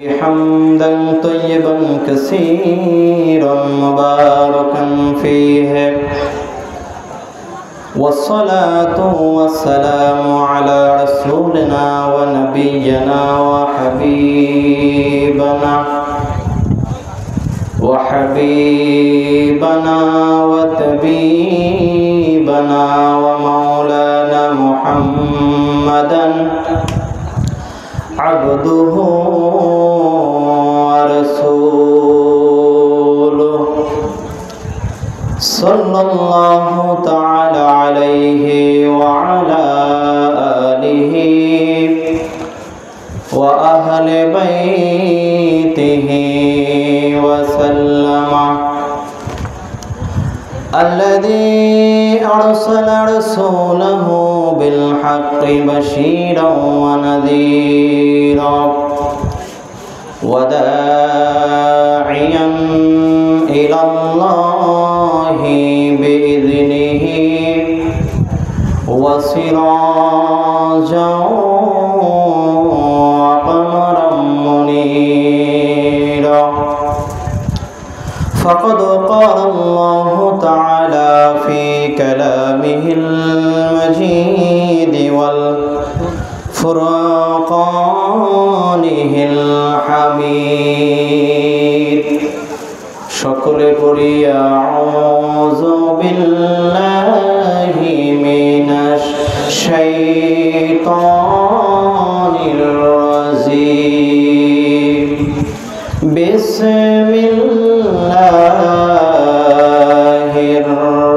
حمدا طيبا كثيرا مباركا فيه والصلاة والسلام على رسولنا ونبينا وحبيبنا وطبيبنا ومولانا محمدا عبده ورسوله صلى الله تعالى عليه وعلى آله وأهل بيته وسلم الذي أرسل رسوله بالحق بشيرا ونذيرا وداعيا إلى الله بإذنه وسراجا وقمرا منيرا فقد قال الله تعالى في كلامه المجيد والفرقانه الحميد সকলে পড়ি আউযু বিল্লাহি মিনাশ শাইতানির রাজিম বিসমিল্লাহির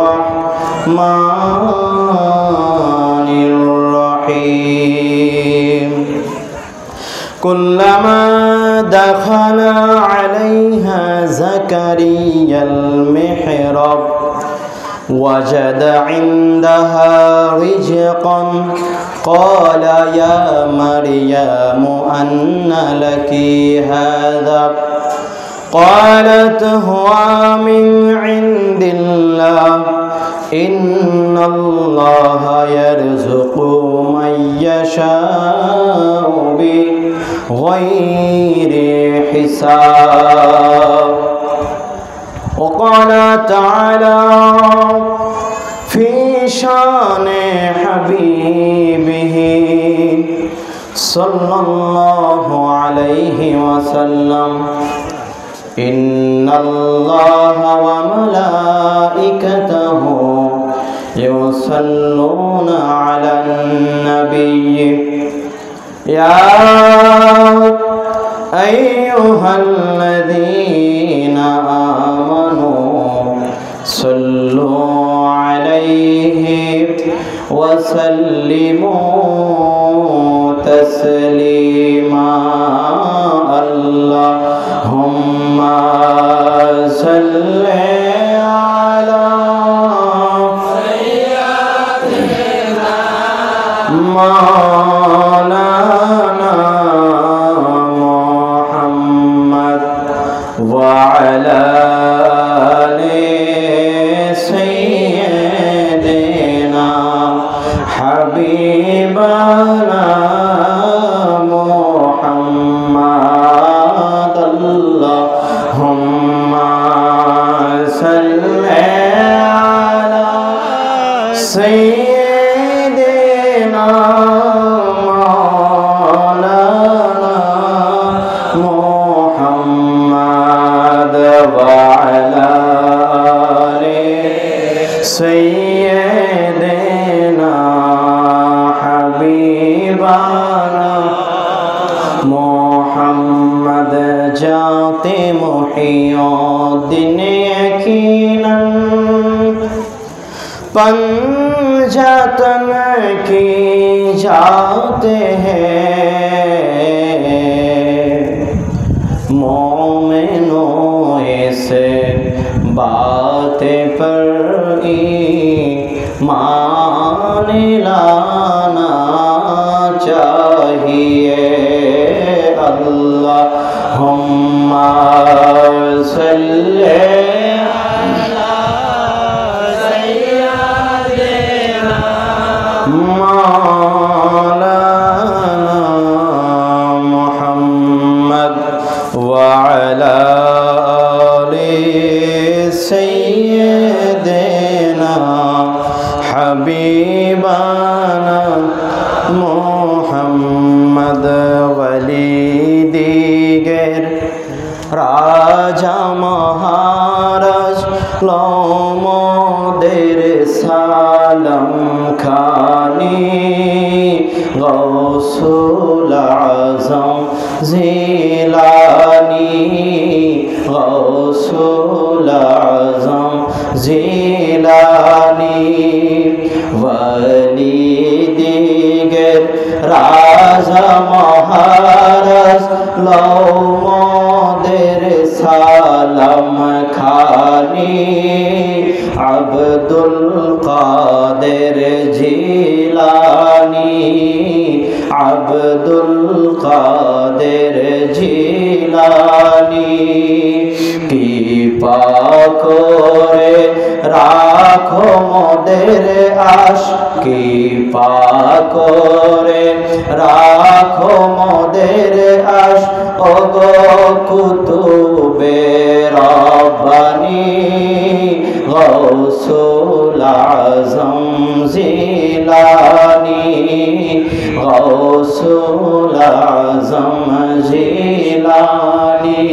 রাহমানির রহিম কুল্লামা দাখালা আলাইহা زكريا المحراب وجد عندها رزقا قال يا مريم أنى لك هذا قالت هو من عند الله إن الله يرزق من يشاء بغير حساب وقال تعالى في شان حبيبه صلى الله عليه وسلم إن الله وملائكته يصلون على النبي يا أيها الذين آمنوا صلوا عليه وسلموا تسليما اللهم صل على سيدنا مولانا محمد وعلى آل سيدنا حبيبنا محمد اللهم صل على سيدنا مولانا محمد وعلى آل سيدنا حبيبنا محمد जाते मुहिउद्दीन यकीनन पंजातन की जाते हैं मोमिनों इस बात पर ईमान लाना चाहिए اللهم صل على سيدنا مولانا محمد وعلى آل سيدنا حبيبنا محمد वलीदिगेर राजा महाराज लोमोदेर सालम खानी गौसुल आज़म जिलानी गौसुल आज़म जिलानी वलीदिगेर राजा महाराज लोमोदेर सालम खानी अब्दुल कादिर जिलानी अब्दुल कादिर जिलानी कृपा करे राखो मोदेर आश कृपा करे राखो मोदेर आश ओगो कुतुबे रब्बानी गौसुल आज़म जिलानी गौसुल आज़म जिलानी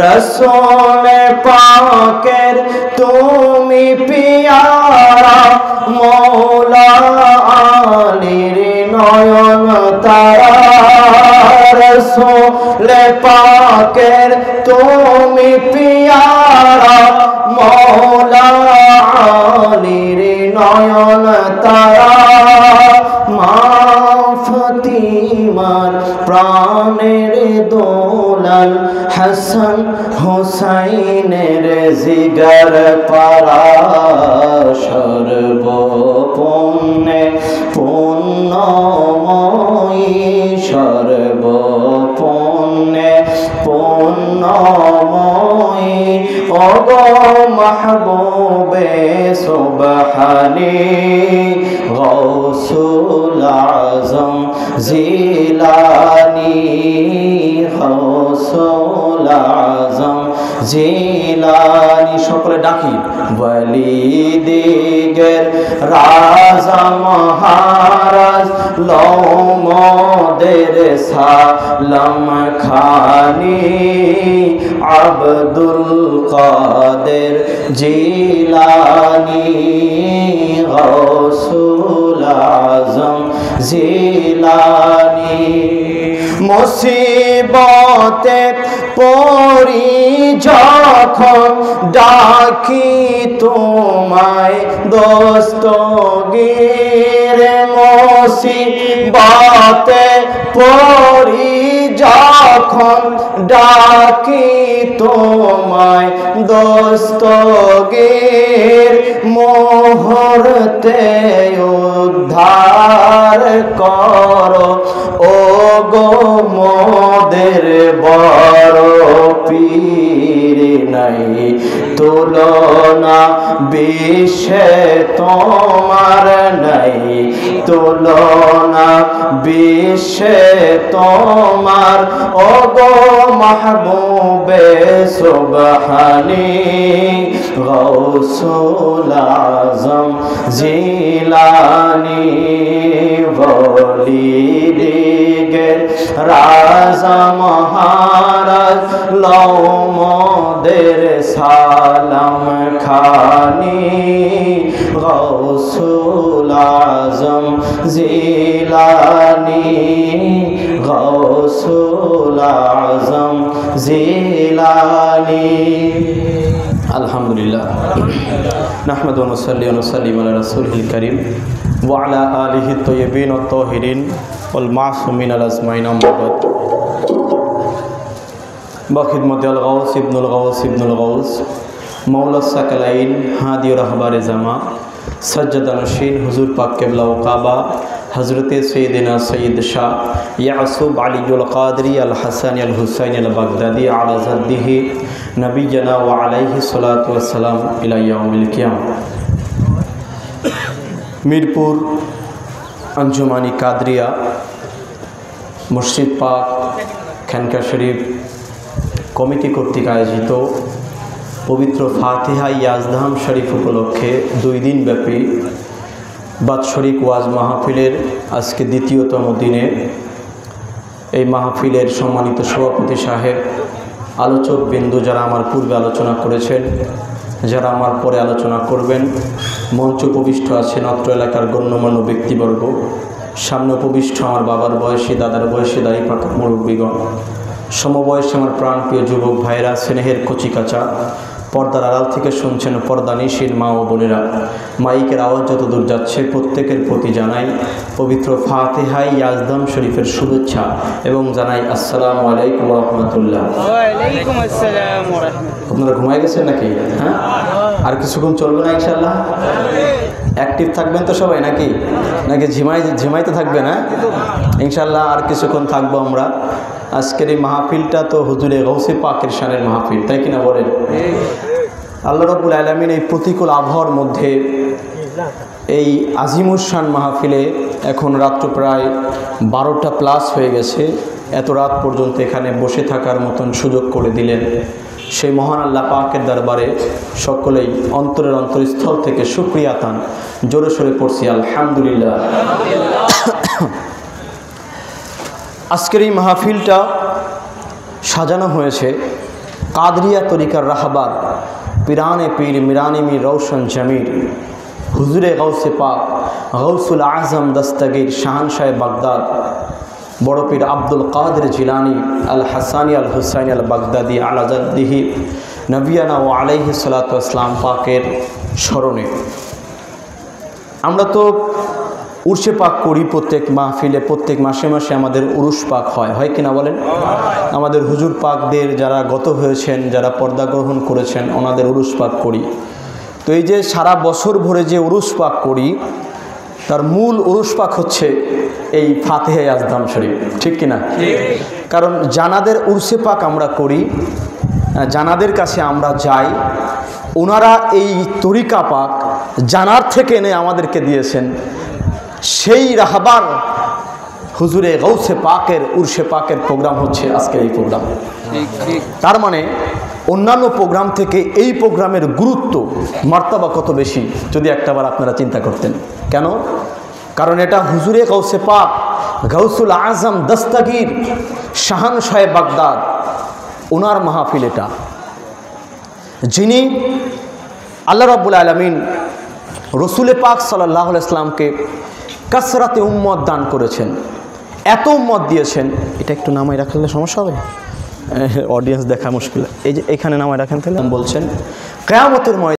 रसूल पाकेर तुमी पियारा मौला आलीर नयन तारा रसूल पाकेर तुमी पियारा मौला आलीर नयन तारा मा फातिमार प्राणेर दोलाल हसन हुसैनेर जिगर पारा सर्वपुण्ये पुण्यमयी सर्वपुण्ये पुण्यमयी ओगो महबूबे सुबहानी गौसुल आज़म जिलानी गौसुल आज़म जिलानी सकले डाकी वलीदिगेर राजा महाराज लोमोदेर सालम खानी अब्दुल कादिर जिलानी गौसुल आज़म जिलानी मुसीबते पड़ी যখন ডাকি তোমায় দস্তগীর মুসিবতে পড়ি যখন ডাকি তোমায় দস্তগীর মুহূর্তে উদ্ধার করো ও গো মোদের বড় পীর নাই তুলনা বিশ্বে তোমার নাই তুলনা বিশ্বে তোমার ও গো মাহবুবে সুবহানী গৌসুল আজম জিলানী वलीदिगेर राजा महाराज लौमोदेर सालम खानी गौसुल आज़म जिलानी गौसुल आज़म जिलानी। अल्हम्दुलिल्लाह नहमदु व नुसल्ली व नुसल्लिम अला रसूलिल करीम व अला आलिहि तय्यबीन व ताहिरीन वल मासूमीन अजमाइन अम्मा बाद। बखिदमत अल गौस इब्नुल गौस मौला सकलाइन हादी और रहबार जमा सज्जद नशीन हुजूर पाक क़िबला व काबा हज़रत सैयदना सैयद शाह यासूब अलीउल क़ादरी अल हसन अल हुसैन अल बगदादी अला ज़द्दिही नबीना व अलैहि सलातु वस्सलाम इला यौमिल क़ियामह। मीरपुर अंजुमानी कादरिया मुर्शिद पाक খানকা শরীফ কমিটি কর্তৃক আয়োজিত পবিত্র ফাতিহা ইয়াজদাম শরীফ উপলক্ষে 2 দিনব্যাপী বাৎসরিক ওয়াজ মাহফিলের আজকে দ্বিতীয়তম দিনে এই মাহফিলের সম্মানিত সভাপতি সাহেব, আলোচক বিন্দু যারা আমার পূর্বে আলোচনা করেছেন, যারা আমার পরে আলোচনা করবেন, মঞ্চ উপবিষ্ট আছেন অত্র এলাকার গণ্যমান্য ব্যক্তিবর্গ, সামনে উপবিষ্ট আমার বাবার বয়সী, দাদার বয়সী, দাড়ি পাকা মুরব্বীগণ, সমবয়সী আমার প্রাণপ্রিয় যুবক ভাইরা, স্নেহের কচিকাচা, পর্দার আড়াল থেকে শুনছেন পর্দানিশীল মা ও বোনেরা, মাইকের আওয়াজ যত দূর যাচ্ছে প্রত্যেকের প্রতি জানাই পবিত্র ফাতিহা ইয়াজদাম শরীফের শুভেচ্ছা এবং জানাই আসসালামু আলাইকুম ওয়া রাহমাতুল্লাহ। ওয়ালাইকুম আসসালাম ওয়া রাহমাতুল্লাহ। আপনারা ঘুমাই গেছেন নাকি? হ্যাঁ, আর কিছুক্ষণ চলবে না ইনশাআল্লাহ? অ্যাক্টিভ থাকবেন তো সবাই নাকি নাকি ঝিমাইতে থাকবেন? হ্যাঁ ইনশাআল্লাহ আর কিছুক্ষণ থাকবো আমরা। আজকের এই মাহফিলটা তো হুজুরে গৌসে পাকের শানের মাহফিল, তাই কিনা বলেন? আল্লাহ রাব্বুল আলামিন এই প্রতিকূল আবহাওয়ার মধ্যে এই আজিমুস শান মাহফিলে এখন রাত্র প্রায় 12টা প্লাস হয়ে গেছে, এত রাত পর্যন্ত এখানে বসে থাকার মতন সুযোগ করে দিলেন। সেই মহান আল্লাহ পাকের দরবারে সকলেই অন্তরের অন্তরস্থল থেকে শুকরিয়া আতান জোরে সোরে পড়ছি আলহামদুলিল্লাহ। আজকের এই মাহফিলটা সাজানো হয়েছে কাদরিয়া তরিকার রাহবার পিরানে পীর মিরানি মির রৌশন জমির হুজুরে গৌসে পাক গৌসুল আজম দস্তগীর শাহানশাহ বাগদাদ বড় পীর আব্দুল কাদের জিলানি আল হাসানি আল হুসাইন আল বাগদাদি আলা জাদ্দিহি নবিয়ানা ও আলাইহি সালাতু ওয়াসসালাম পাকের স্মরণে। আমরা তো উরসে পাক করি প্রত্যেক মাহফিলে, প্রত্যেক মাসে মাসে আমাদের উরুস পাক হয় কিনা বলেন? আমাদের হুজুর পাকদের যারা গত হয়েছেন, যারা পর্দা গ্রহণ করেছেন, ওনাদের উরুস পাক করি। তো এই যে সারা বছর ভরে যে উরুস পাক করি তার মূল উরুস পাক হচ্ছে এই ফাতিহা ইয়াজদাম শরীফ, ঠিক কিনা? কারণ জানাদের উরসে পাক আমরা করি, জানাদের কাছে আমরা যাই, ওনারা এই তরিকা পাক জানার থেকে এনে আমাদেরকে দিয়েছেন। সেই রাহবার হুজুরে গৌসে পাকের উরসে পাকের প্রোগ্রাম হচ্ছে আজকের এই প্রোগ্রাম। তার মানে অন্যান্য প্রোগ্রাম থেকে এই প্রোগ্রামের গুরুত্ব মার্তবা কত বেশি যদি একটাবার আপনারা চিন্তা করতেন। কেন? কারণ এটা হুজুরে গৌসে পাক গৌসুল আজম দস্তগীর শাহানশাহ বাগদাদ ওনার মাহফিল এটা, যিনি আল্লাহ রাব্বুল আলামিন রসুলে পাক সাল্লাল্লাহু আলাইহি ওয়াসাল্লামকে কাসরাতে উম্মত দান করেছেন, এত উম্মত দিয়েছেন। এটা একটু নামায় রাখলে সমস্যা হবে, অডিয়েন্স দেখা মুশকিল। এই যে এখানে নামায় রাখেন তাহলে বলছেন কিয়ামতের